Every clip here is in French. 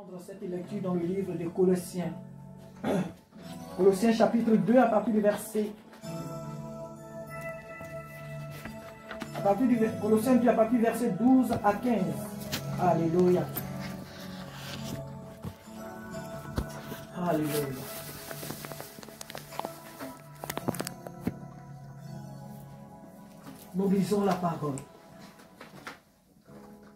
Prendre cette lecture dans le livre de Colossiens. Colossiens chapitre 2 à partir du verset. Colossiens 2 à partir du verset 12 à 15. Alléluia. Alléluia. Nous lisons la parole.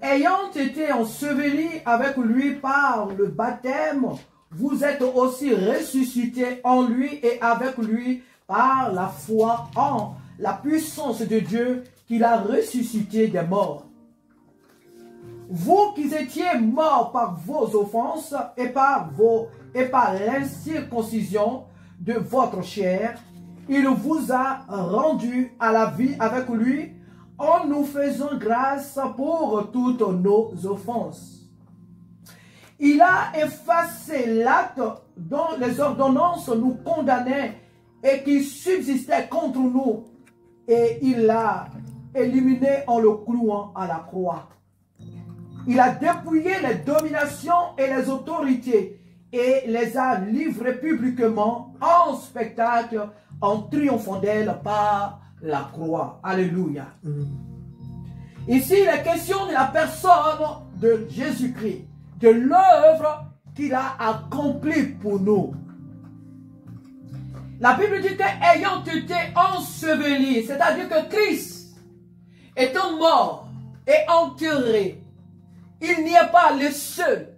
Ayant été ensevelis avec lui par le baptême, vous êtes aussi ressuscités en lui et avec lui par la foi en la puissance de Dieu qu'il a ressuscité des morts. Vous qui étiez morts par vos offenses et par l'incirconcision de votre chair, il vous a rendus à la vie avec lui en nous faisant grâce pour toutes nos offenses. Il a effacé l'acte dont les ordonnances nous condamnaient et qui subsistait contre nous, et il l'a éliminé en le clouant à la croix. Il a dépouillé les dominations et les autorités et les a livrées publiquement en spectacle en triomphant d'elles par la croix. Alléluia. Ici, il est question de la personne de Jésus-Christ, de l'œuvre qu'il a accomplie pour nous. La Bible dit qu'ayant été enseveli, c'est-à-dire que Christ étant mort et enterré, il n'y est pas allé seul.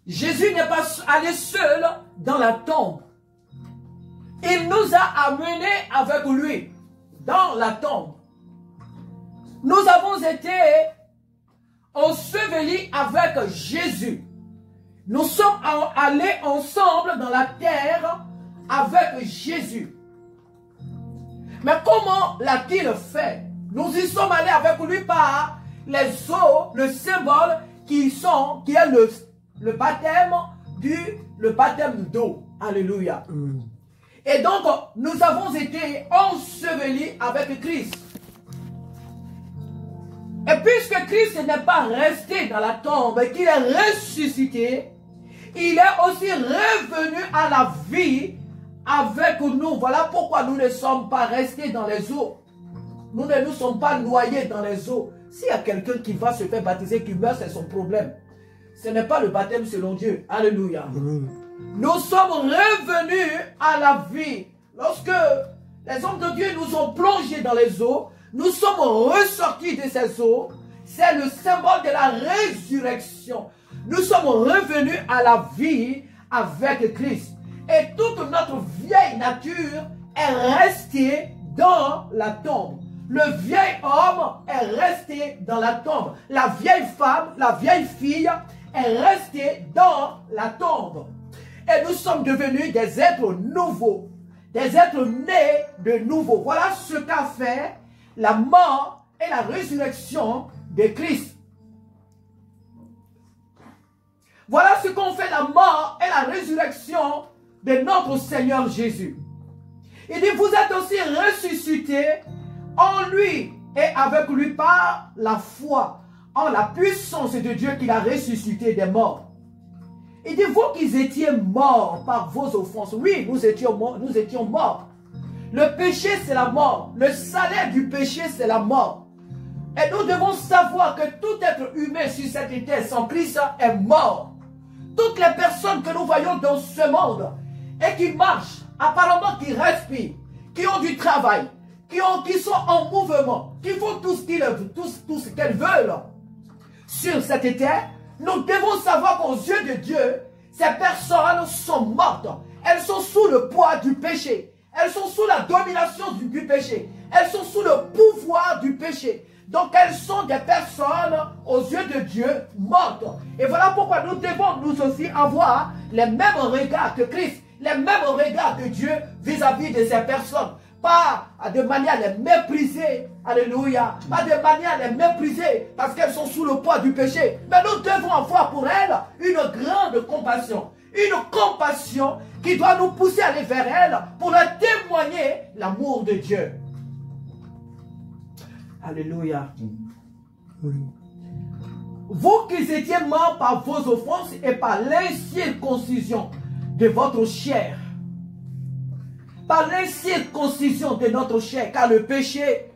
Jésus n'est pas allé seul dans la tombe. Il nous a amenés avec lui dans la tombe. Nous avons été ensevelis avec Jésus. Nous sommes allés ensemble dans la terre avec Jésus. Mais comment l'a-t-il fait? Nous y sommes allés avec lui par les eaux, le symbole qui est le baptême d'eau. Alléluia. Et donc, nous avons été ensevelis avec Christ. Et puisque Christ n'est pas resté dans la tombe et qu'il est ressuscité, il est aussi revenu à la vie avec nous. Voilà pourquoi nous ne sommes pas restés dans les eaux. Nous ne nous sommes pas noyés dans les eaux. S'il y a quelqu'un qui va se faire baptiser, qui meurt, c'est son problème. Ce n'est pas le baptême selon Dieu. Alléluia. Nous sommes revenus à la vie. Lorsque les hommes de Dieu nous ont plongés dans les eaux, nous sommes ressortis de ces eaux. C'est le symbole de la résurrection. Nous sommes revenus à la vie avec Christ. Et toute notre vieille nature est restée dans la tombe. Le vieil homme est resté dans la tombe. La vieille femme, la vieille fille est restée dans la tombe. Et nous sommes devenus des êtres nouveaux, des êtres nés de nouveau. Voilà ce qu'a fait la mort et la résurrection de Christ. Voilà ce qu'ont fait la mort et la résurrection de notre Seigneur Jésus. Il dit, vous êtes aussi ressuscités en lui et avec lui par la foi, en la puissance de Dieu qu'il a ressuscité des morts. Il dit, vous qui étiez morts par vos offenses. Oui, nous étions morts. Le péché, c'est la mort. Le salaire du péché, c'est la mort. Et nous devons savoir que tout être humain sur cette terre sans Christ est mort. Toutes les personnes que nous voyons dans ce monde et qui marchent, apparemment qui respirent, qui ont du travail, qui sont en mouvement, qui font tout ce qu'elles veulent sur cette terre, nous devons savoir qu'aux yeux de Dieu, ces personnes sont mortes. Elles sont sous le poids du péché. Elles sont sous la domination du péché. Elles sont sous le pouvoir du péché. Donc elles sont des personnes aux yeux de Dieu mortes. Et voilà pourquoi nous devons nous aussi avoir les mêmes regards que Christ, les mêmes regards de Dieu vis-à-vis de ces personnes. Pas de manière à les mépriser, alléluia, pas de manière à les mépriser parce qu'elles sont sous le poids du péché. Mais nous devons avoir pour elles une grande compassion. Une compassion qui doit nous pousser à aller vers elles pour leur témoigner l'amour de Dieu. Alléluia. Vous qui étiez morts par vos offenses et par l'incirconcision de votre chair. Par l'incirconcision de notre chair, car le péché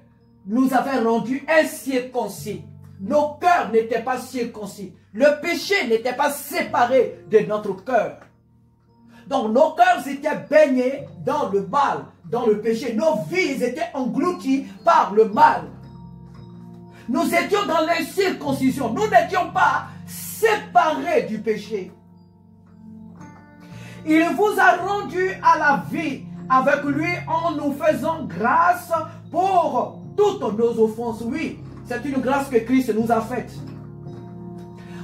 nous avait rendus incirconcis. Nos cœurs n'étaient pas circoncis. Le péché n'était pas séparé de notre cœur. Donc nos cœurs étaient baignés dans le mal, dans le péché. Nos vies étaient englouties par le mal. Nous étions dans l'incirconcision. Nous n'étions pas séparés du péché. Il vous a rendus à la vie avec lui en nous faisant grâce pour toutes nos offenses. Oui, c'est une grâce que Christ nous a faite.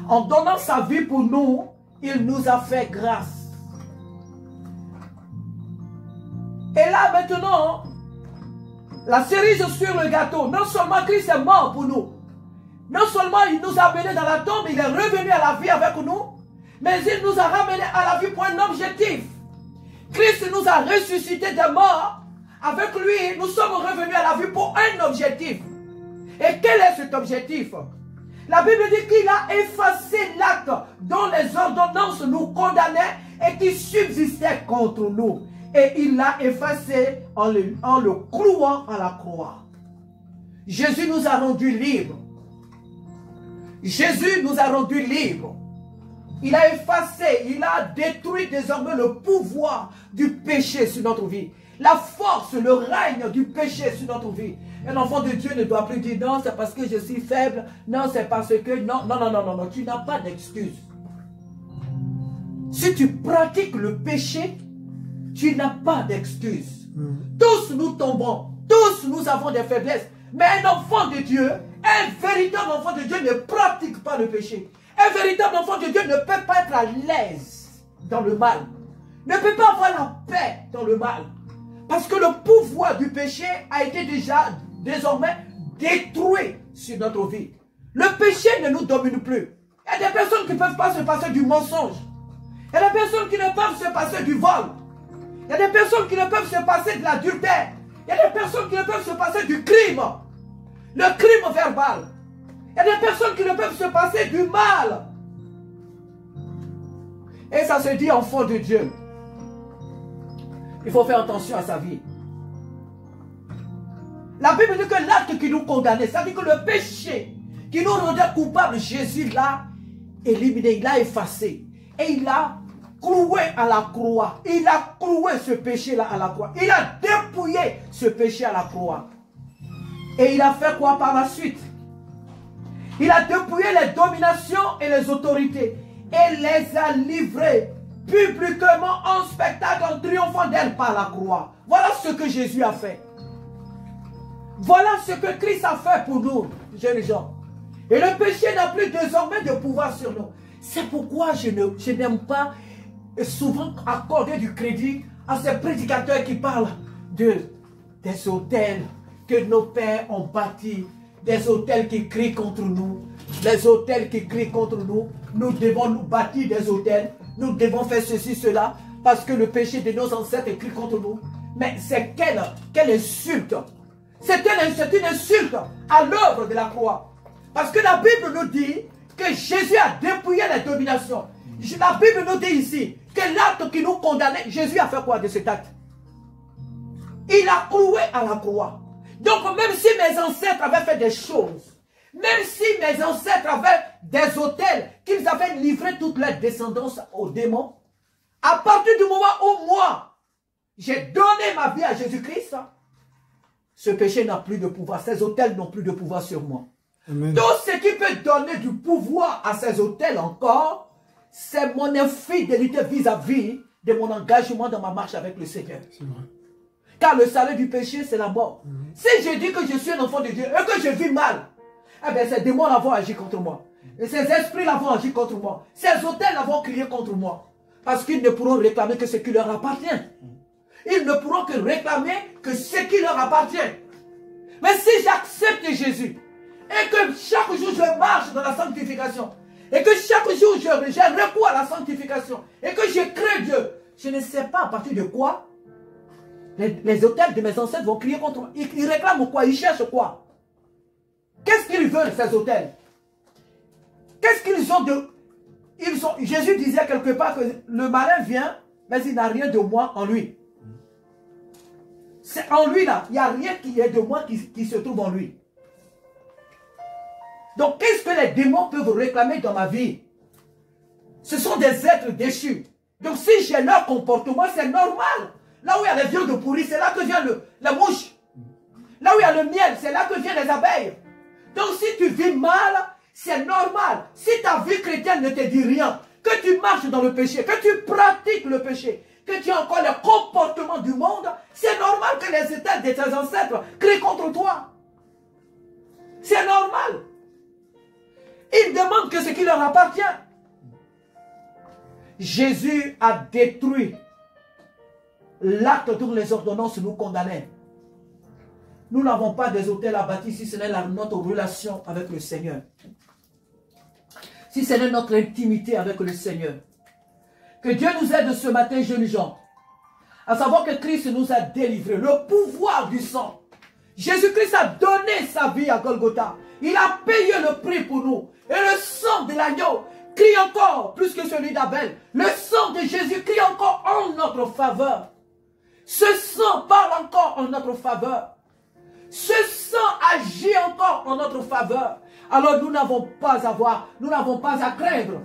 En donnant sa vie pour nous, il nous a fait grâce. Et là maintenant, la cerise sur le gâteau, non seulement Christ est mort pour nous, non seulement il nous a amenés dans la tombe, il est revenu à la vie avec nous, mais il nous a ramenés à la vie pour un objectif. Christ nous a ressuscités des morts. Avec lui, nous sommes revenus à la vie pour un objectif. Et quel est cet objectif? La Bible dit qu'il a effacé l'acte dont les ordonnances nous condamnaient et qui subsistait contre nous. Et il l'a effacé en le clouant à la croix. Jésus nous a rendus libres. Jésus nous a rendus libres. Il a effacé, il a détruit désormais le pouvoir du péché sur notre vie. La force, le règne du péché sur notre vie. Un enfant de Dieu ne doit plus dire non, c'est parce que je suis faible. Non, c'est parce que... Non, non, non, non, non, non. Tu n'as pas d'excuse. Si tu pratiques le péché, tu n'as pas d'excuse. Tous nous tombons. Tous nous avons des faiblesses. Mais un enfant de Dieu, un véritable enfant de Dieu ne pratique pas le péché. Un véritable enfant de Dieu ne peut pas être à l'aise dans le mal. Ne peut pas avoir la paix dans le mal. Parce que le pouvoir du péché a été déjà désormais détruit sur notre vie. Le péché ne nous domine plus. Il y a des personnes qui ne peuvent pas se passer du mensonge. Il y a des personnes qui ne peuvent se passer du vol. Il y a des personnes qui ne peuvent se passer de l'adultère. Il y a des personnes qui ne peuvent se passer du crime. Le crime verbal. Il y a des personnes qui ne peuvent se passer du mal. Et ça se dit enfant de Dieu. Il faut faire attention à sa vie. La Bible dit que l'acte qui nous condamnait, ça dit que le péché qui nous rendait coupables, Jésus l'a éliminé, il l'a effacé. Et il l'a cloué à la croix. Il a cloué ce péché-là à la croix. Il a dépouillé ce péché à la croix. Et il a fait quoi par la suite? Il a dépouillé les dominations et les autorités et les a livrées publiquement en spectacle, en triomphant d'elle par la croix. Voilà ce que Jésus a fait. Voilà ce que Christ a fait pour nous, jeunes gens. Et le péché n'a plus désormais de pouvoir sur nous. C'est pourquoi je n'aime pas souvent accorder du crédit à ces prédicateurs qui parlent des hôtels que nos pères ont bâtis, des hôtels qui crient contre nous, les hôtels qui crient contre nous. Nous devons nous bâtir des hôtels, nous devons faire ceci, cela, parce que le péché de nos ancêtres crie contre nous. Mais c'est quelle insulte! C'est une insulte à l'œuvre de la croix. Parce que la Bible nous dit que Jésus a dépouillé les dominations. La Bible nous dit ici que l'acte qui nous condamnait, Jésus a fait quoi de cet acte? Il a cloué à la croix. Donc même si mes ancêtres avaient fait des choses, même si mes ancêtres avaient des autels, qu'ils avaient livré toute leur descendance aux démons, à partir du moment où moi, j'ai donné ma vie à Jésus-Christ, ce péché n'a plus de pouvoir. Ces autels n'ont plus de pouvoir sur moi. Amen. Tout ce qui peut donner du pouvoir à ces autels encore, c'est mon infidélité vis-à-vis de mon engagement dans ma marche avec le Seigneur. Car le salaire du péché, c'est la mort. Si je dis que je suis un enfant de Dieu et que je vis mal, eh bien ces démons-là vont agir contre moi. Et ces esprits-là vont agir contre moi. Ces autels-là vont crier contre moi. Parce qu'ils ne pourront réclamer que ce qui leur appartient. Ils ne pourront que réclamer que ce qui leur appartient. Mais si j'accepte Jésus, et que chaque jour je marche dans la sanctification, et que chaque jour j'ai recours à la sanctification, et que je crée Dieu, je ne sais pas à partir de quoi les autels de mes ancêtres vont crier contre moi. Ils réclament quoi? Ils cherchent quoi? Qu'est-ce qu'ils veulent, ces autels? Qu'est-ce qu'ils ont de... Jésus disait quelque part que le malin vient, mais il n'a rien de moi en lui. C'est en lui là, il n'y a rien qui est de moi qui se trouve en lui. Donc qu'est-ce que les démons peuvent réclamer dans ma vie? Ce sont des êtres déchus. Donc si j'ai leur comportement, c'est normal. Là où il y a les viandes pourries, c'est là que vient la mouche. Là où il y a le miel, c'est là que viennent les abeilles. Donc si tu vis mal, c'est normal. Si ta vie chrétienne ne te dit rien, que tu marches dans le péché, que tu pratiques le péché, que tu as encore le comportement du monde, c'est normal que les états de tes ancêtres crient contre toi. C'est normal. Ils demandent que ce qui leur appartient. Jésus a détruit l'acte dont les ordonnances nous condamnaient. Nous n'avons pas des hôtels à bâtir si ce n'est notre relation avec le Seigneur. Si ce n'est notre intimité avec le Seigneur. Que Dieu nous aide ce matin, jeunes gens, à savoir que Christ nous a délivrés. Le pouvoir du sang. Jésus-Christ a donné sa vie à Golgotha. Il a payé le prix pour nous. Et le sang de l'agneau crie encore plus que celui d'Abel. Le sang de Jésus crie encore en notre faveur. Ce sang parle encore en notre faveur. Ce sang agit encore en notre faveur. Alors nous n'avons pas à craindre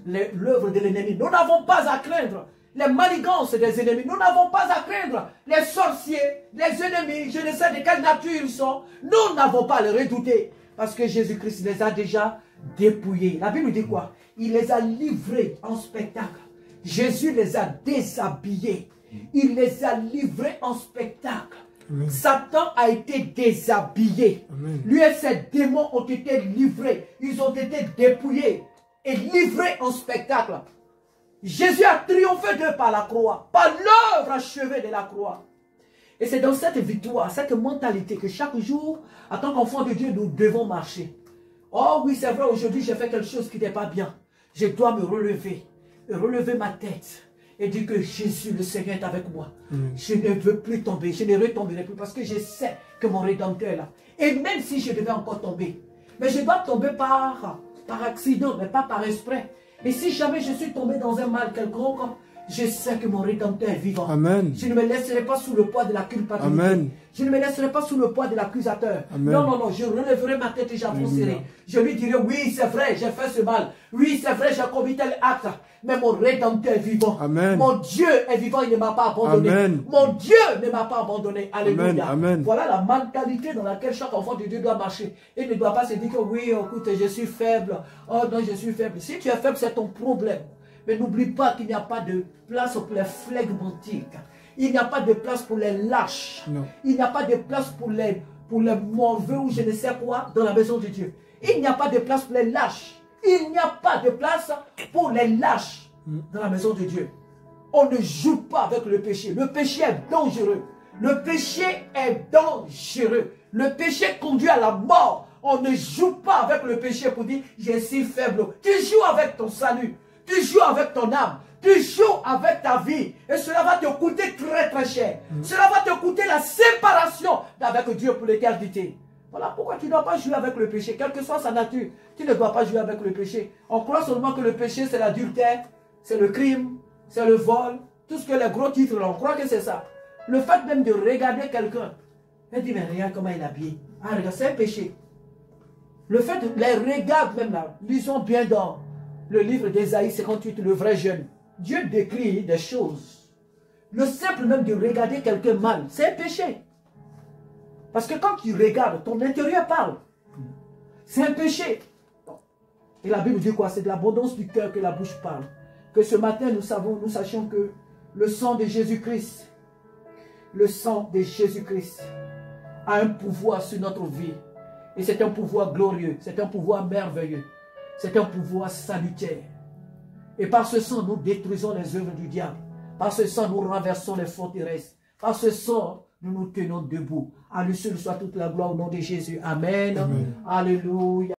l'œuvre de l'ennemi. Nous n'avons pas à craindre les manigances des ennemis. Nous n'avons pas à craindre les sorciers, les ennemis, je ne sais de quelle nature ils sont. Nous n'avons pas à les redouter. Parce que Jésus-Christ les a déjà dépouillés. La Bible dit quoi? Il les a livrés en spectacle. Jésus les a déshabillés. Il les a livrés en spectacle. Amen. Satan a été déshabillé. Amen. Lui et ses démons ont été livrés. Ils ont été dépouillés et livrés en spectacle. Jésus a triomphé d'eux par la croix, par l'œuvre achevée de la croix. Et c'est dans cette victoire, cette mentalité que chaque jour, en tant qu'enfant de Dieu, nous devons marcher. Oh oui, c'est vrai, aujourd'hui j'ai fait quelque chose qui n'est pas bien. Je dois me relever ma tête et dire que Jésus, le Seigneur, est avec moi. Je ne veux plus tomber, je ne retomberai plus parce que je sais que mon Rédempteur est là. Et même si je devais encore tomber, mais je dois tomber par accident, mais pas par esprit. Et si jamais je suis tombé dans un mal quelconque, je sais que mon Rédempteur est vivant. Amen. Je ne me laisserai pas sous le poids de la culpabilité. Amen. Je ne me laisserai pas sous le poids de l'accusateur. Non, non, non, je relèverai ma tête et j'avancerai. Je lui dirai, oui, c'est vrai, j'ai fait ce mal. Oui, c'est vrai, j'ai commis tel acte. Mais mon Rédempteur est vivant. Amen. Mon Dieu est vivant, il ne m'a pas abandonné. Amen. Mon Dieu ne m'a pas abandonné. Alléluia. Amen. Voilà la mentalité dans laquelle chaque enfant de Dieu doit marcher. Il ne doit pas se dire que oui, écoute, je suis faible. Oh non, je suis faible. Si tu es faible, c'est ton problème. Mais n'oublie pas qu'il n'y a pas de place pour les flegmatiques. Il n'y a pas de place pour les lâches. Non. Il n'y a pas de place pour les mauvais ou je ne sais quoi dans la maison de Dieu. Il n'y a pas de place pour les lâches. Il n'y a pas de place pour les lâches dans la maison de Dieu. On ne joue pas avec le péché. Le péché est dangereux. Le péché est dangereux. Le péché conduit à la mort. On ne joue pas avec le péché pour dire je suis faible. Tu joues avec ton salut. Tu joues avec ton âme. Tu joues avec ta vie. Et cela va te coûter très très cher. Cela va te coûter la séparation avec Dieu pour l'éternité. Voilà pourquoi tu ne dois pas jouer avec le péché. Quelle que soit sa nature, tu ne dois pas jouer avec le péché. On croit seulement que le péché c'est l'adultère, c'est le crime, c'est le vol. Tout ce que les gros titres, on croit que c'est ça. Le fait même de regarder quelqu'un. Elle dit mais regarde comment il est habillé. Ah regarde, c'est un péché. Le fait de les regarder même là. Lisons bien dans le livre d'Ésaïe 58, le vrai jeune. Dieu décrit des choses. Le simple même de regarder quelqu'un mal, c'est un péché. Parce que quand tu regardes, ton intérieur parle. C'est un péché. Et la Bible dit quoi? C'est de l'abondance du cœur que la bouche parle. Que ce matin, nous sachions que le sang de Jésus-Christ, a un pouvoir sur notre vie. Et c'est un pouvoir glorieux, c'est un pouvoir merveilleux. C'est un pouvoir salutaire. Et par ce sang, nous détruisons les œuvres du diable. Par ce sang, nous renversons les forteresses. Par ce sang, nous nous tenons debout. À lui seul soit toute la gloire au nom de Jésus. Amen. Amen. Alléluia.